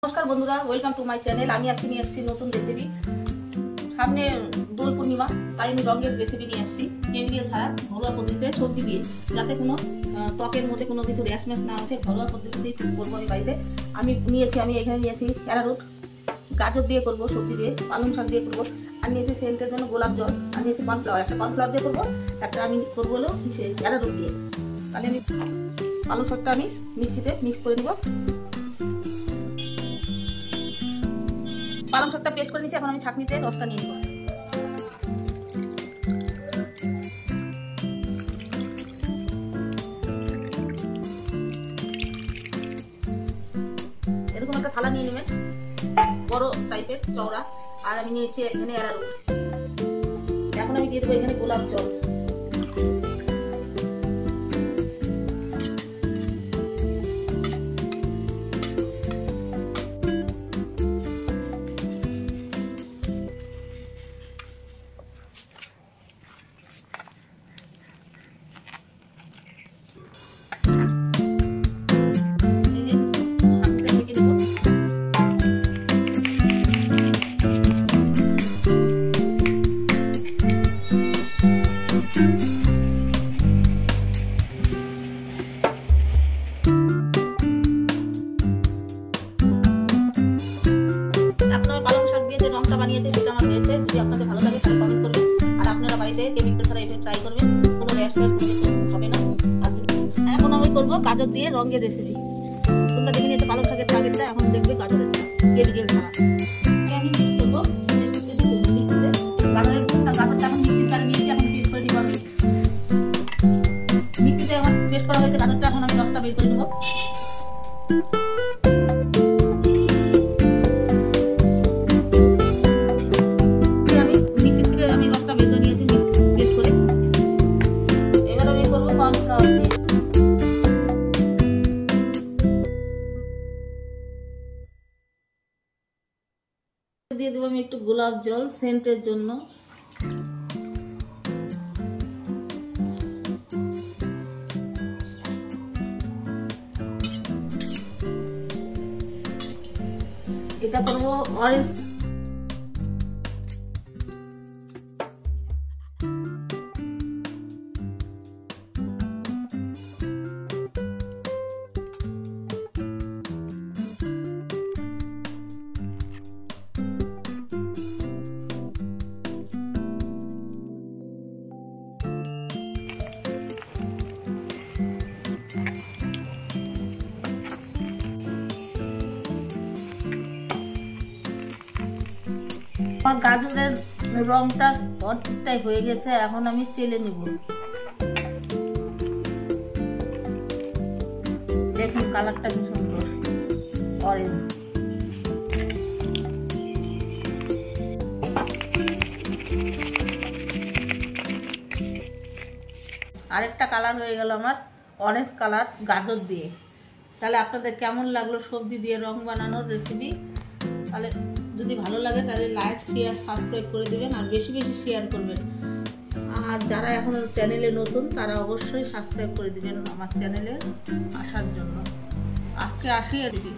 নমস্কার বন্ধুরা, welcome to my channel. আমি আজকে নিয়ে আসছি নতুন রেসিপি। সামনে দোল পূর্ণিমা, তাই আমি রঙের রেসিপি নিয়ে আসছি কেমিক্যাল ছাড়া, ঘরোয়া পদ্ধতিতে সবজি দিয়ে, যাতে কোনো ত্বকের মধ্যে কোনো কিছু র্যাশ ম্যাশ না ওঠে। ঘরোয়া পদ্ধতিতেই করবো আমি বাড়িতে। আমি এখানে নিয়েছি অ্যারারুট, গাজর দিয়ে করবো, সবজি দিয়ে, পালং শাক দিয়ে করবো। আর নিয়েছি সেন্টের জন্য গোলাপ জল, আর নিয়েছি কর্নফ্লাওয়ার। একটা কর্নফ্লাওয়ার দিয়ে করবো, একটা আমি করবো হলো অ্যারারুট দিয়ে। তাহলে আমি পালং শাকটা আমি মিক্সিতে মিক্স করে নিব। পালং শাকটা পেস্ট করে নিচ্ছি, এখন আমি ছাঁকনিতে রসটা নিয়ে নেব। এরকম একটা থালা নিয়ে নেবেন, বড় টাইপের চওড়া। আর আমি নিয়েছি এখানে অ্যারারুট। এখন আমি দিয়ে দেবো এখানে গোলাপ জল। বানিয়েছে সেটা আমার হয়েছে। যদি আপনাদের ভালো লাগে তাহলে কমেন্ট করবেন, আর আপনারা বাড়িতে কেমিক্যাল ছাড়া এভাবে ট্রাই করবেন, কোনো র্যাশ ট্যাশ হবে না। এখন আমি করবো গাজর দিয়ে রঙের রেসিপি। তোমরা দেখে নিয়েছো পালং শাকের টার্গেটটা, এখন দেখবে গাজরের কেমিক্যাল ছাড়া। আমি করবো গাজরটা এখন মিক্সির জারে নিয়েছি, এখন পেস্ট করে নিবো। আমি মিক্সিতে এখন পেস্ট করা হয়েছে গাজরটা, এখন আমি রসটা বের করে নেবো। দিয়ে দেবো আমি একটু গোলাপ জল সেন্টের জন্য। এটা করবো অরেঞ্জ। আমার গাজরের রংটা অনেকটাই হয়ে গেছে, এখন আমি চেলে নিব। দেখুন কালারটা কি সুন্দর, অরেঞ্জ। আরেকটা কালার হয়ে গেল আমার অরেঞ্জ কালার গাজর দিয়ে। তাহলে আপনাদের কেমন লাগলো সবজি দিয়ে রং বানানোর রেসিপি? তাহলে যদি ভালো লাগে তাহলে লাইক শেয়ার সাবস্ক্রাইব করে দেবেন, আর বেশি বেশি শেয়ার করবেন। আর যারা এখনো চ্যানেলে নতুন তারা অবশ্যই সাবস্ক্রাইব করে দিবেন আমার চ্যানেলে আসার জন্য। আজকে আসি আর কি।